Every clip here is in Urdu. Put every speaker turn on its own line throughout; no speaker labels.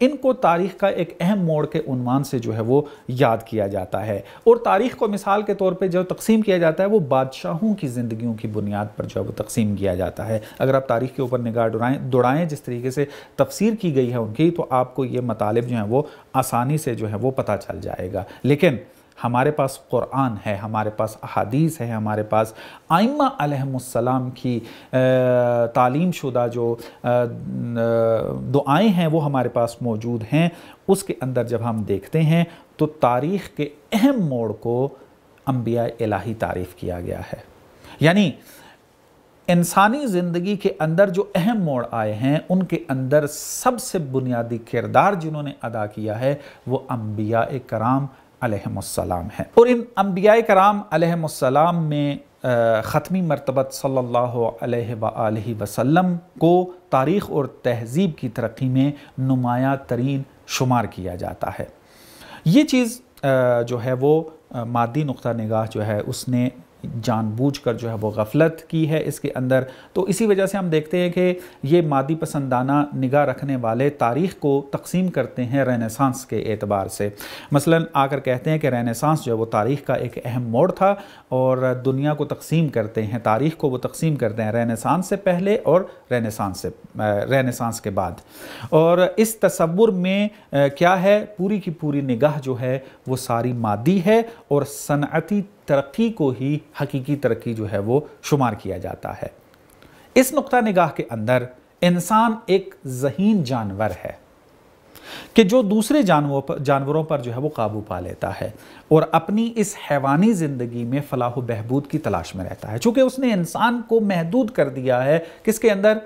ان کو تاریخ کا ایک اہم موڑ کے عنوان سے جو ہے وہ یاد کیا جاتا ہے۔ اور تاریخ کو مثال کے طور پہ جو تقسیم کیا جاتا ہے وہ بادشاہوں کی زندگیوں کی بنیاد پر جو ہے وہ تقسیم کیا جاتا ہے۔ اگر آپ تاریخ کے اوپر نگاہ دوڑائیں جس طریقے سے تفسیر کی گئی ہے ان کی، تو آپ کو یہ مطالب جو ہیں وہ آسانی سے جو ہے وہ پتہ چل جائے گا۔ لیکن ہمارے پاس قرآن ہے، ہمارے پاس احادیث ہے، ہمارے پاس ائمہ علیہم السلام کی تعلیم شدہ جو دعائیں ہیں وہ ہمارے پاس موجود ہیں۔ اس کے اندر جب ہم دیکھتے ہیں تو تاریخ کے اہم موڑ کو انبیاء الہی تعریف کیا گیا ہے، یعنی انسانی زندگی کے اندر جو اہم موڑ آئے ہیں ان کے اندر سب سے بنیادی کردار جنہوں نے ادا کیا ہے وہ انبیاء کرام علیہم السلام ہیں۔ اور ان انبیاء کرام علیہم السلام میں ختمی مرتبت صلی اللہ علیہ وآلہ وسلم کو تاریخ اور تہذیب کی ترقی میں نمایاں ترین شمار کیا جاتا ہے۔ یہ چیز جو ہے وہ مادی نقطہ نگاہ جو ہے اس نے جان بوجھ کر جو ہے وہ غفلت کی ہے اس کے اندر، تو اسی وجہ سے ہم دیکھتے ہیں کہ یہ مادی پسندانہ نگاہ رکھنے والے تاریخ کو تقسیم کرتے ہیں رینیسانس کے اعتبار سے۔ مثلا آ کر کہتے ہیں کہ رینیسانس جو ہے وہ تاریخ کا ایک اہم موڑ تھا، اور دنیا کو تقسیم کرتے ہیں، تاریخ کو وہ تقسیم کرتے ہیں رینیسانس سے پہلے اور رینیسانس کے بعد۔ اور اس تصور میں کیا ہے، پوری کی پوری نگاہ جو ہے وہ ساری مادی ہے، اور صنعتی ترقی کو ہی حقیقی ترقی جو ہے وہ شمار کیا جاتا ہے۔ اس نقطہ نگاہ کے اندر انسان ایک ذہین جانور ہے کہ جو دوسرے جانوروں پر جو ہے وہ قابو پا لیتا ہے اور اپنی اس حیوانی زندگی میں فلاح و بہبود کی تلاش میں رہتا ہے۔ چونکہ اس نے انسان کو محدود کر دیا ہے کس کے اندر،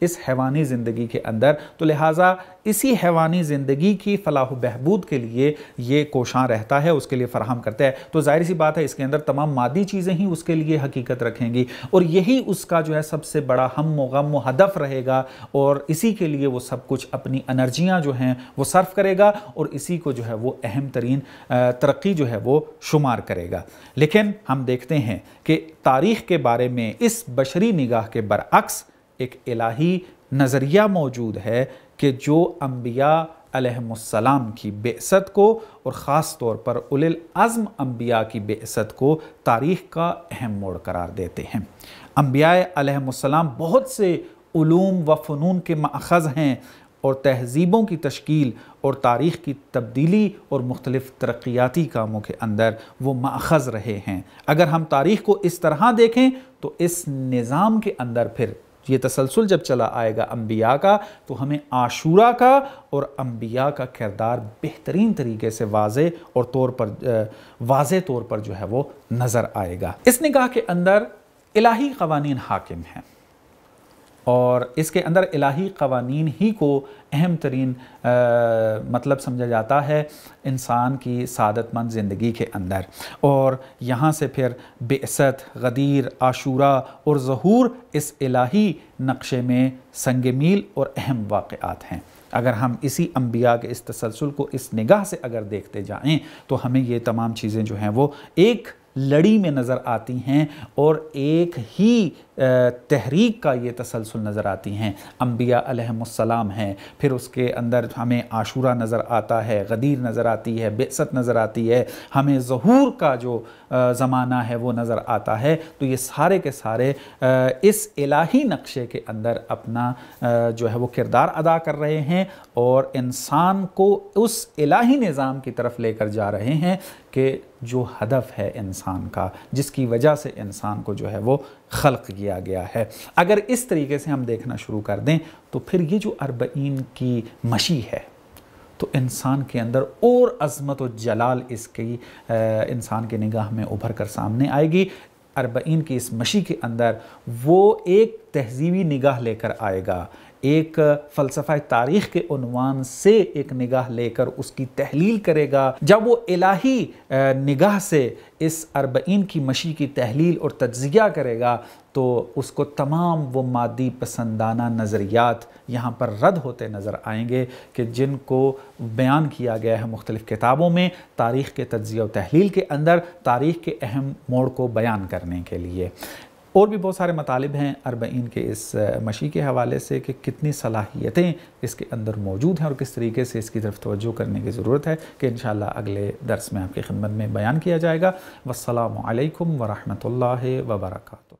اس حیوانی زندگی کے اندر، تو لہٰذا اسی حیوانی زندگی کی فلاح و بہبود کے لیے یہ کوشاں رہتا ہے، اس کے لیے فراہم کرتا ہے۔ تو ظاہر سی بات ہے اس کے اندر تمام مادی چیزیں ہی اس کے لیے حقیقت رکھیں گی، اور یہی اس کا جو ہے سب سے بڑا ہم و غم و ہدف رہے گا، اور اسی کے لیے وہ سب کچھ اپنی انرجیاں جو ہیں وہ صرف کرے گا، اور اسی کو جو ہے وہ اہم ترین ترقی جو ہے وہ شمار کرے گا۔ لیکن ہم دیکھتے ہیں کہ تاریخ کے بارے میں اس بشری نگاہ کے برعکس ایک الہی نظریہ موجود ہے کہ جو انبیاء علیہم السلام کی بعثت کو، اور خاص طور پر اولی العزم انبیاء کی بعثت کو تاریخ کا اہم موڑ قرار دیتے ہیں۔ انبیاء علیہم السلام بہت سے علوم و فنون کے ماخذ ہیں، اور تہذیبوں کی تشکیل اور تاریخ کی تبدیلی اور مختلف ترقیاتی کاموں کے اندر وہ ماخذ رہے ہیں۔ اگر ہم تاریخ کو اس طرح دیکھیں تو اس نظام کے اندر پھر یہ تسلسل جب چلا آئے گا انبیاء کا، تو ہمیں عاشورہ کا اور انبیاء کا کردار بہترین طریقے سے واضح طور پر جو ہے وہ نظر آئے گا۔ اس نگاہ کے اندر الہی قوانین حاکم ہیں، اور اس کے اندر الہی قوانین ہی کو اہم ترین مطلب سمجھا جاتا ہے انسان کی سعادت مند زندگی کے اندر، اور یہاں سے پھر بعثت، غدیر، عاشورہ اور ظہور اس الہی نقشے میں سنگ میل اور اہم واقعات ہیں۔ اگر ہم اسی انبیاء کے اس تسلسل کو اس نگاہ سے اگر دیکھتے جائیں تو ہمیں یہ تمام چیزیں جو ہیں وہ ایک لڑی میں نظر آتی ہیں، اور ایک ہی تحریک کا یہ تسلسل نظر آتی ہیں۔ انبیاء علیہم السلام ہیں، پھر اس کے اندر ہمیں عاشورہ نظر آتا ہے، غدیر نظر آتی ہے، بعثت نظر آتی ہے، ہمیں ظہور کا جو زمانہ ہے وہ نظر آتا ہے۔ تو یہ سارے کے سارے اس الہی نقشے کے اندر اپنا جو ہے وہ کردار ادا کر رہے ہیں، اور انسان کو اس الہی نظام کی طرف لے کر جا رہے ہیں کہ جو ہدف ہے انسان کا، جس کی وجہ سے انسان کو جو ہے وہ خلق کیا گیا ہے۔ اگر اس طریقے سے ہم دیکھنا شروع کر دیں تو پھر یہ جو 40 کی مشی ہے تو انسان کے اندر اور عظمت و جلال اس کی انسان کے نگاہ میں ابھر کر سامنے آئے گی۔ 40 کی اس مشی کے اندر وہ ایک تہذیبی نگاہ لے کر آئے گا، ایک فلسفہ تاریخ کے عنوان سے ایک نگاہ لے کر اس کی تحلیل کرے گا۔ جب وہ الہی نگاہ سے اس 40 کی مشی کی تحلیل اور تجزیہ کرے گا تو اس کو تمام وہ مادی پسندانہ نظریات یہاں پر رد ہوتے نظر آئیں گے کہ جن کو بیان کیا گیا ہے مختلف کتابوں میں تاریخ کے تجزیہ و تحلیل کے اندر، تاریخ کے اہم موڑ کو بیان کرنے کے لیے۔ اور بھی بہت سارے مطالب ہیں اربعین کے اس مشی کے حوالے سے کہ کتنی صلاحیتیں اس کے اندر موجود ہیں اور کس طریقے سے اس کی طرف توجہ کرنے کی ضرورت ہے، کہ انشاءاللہ اگلے درس میں آپ کی خدمت میں بیان کیا جائے گا۔ والسلام علیکم ورحمۃ اللہ وبرکاتہ۔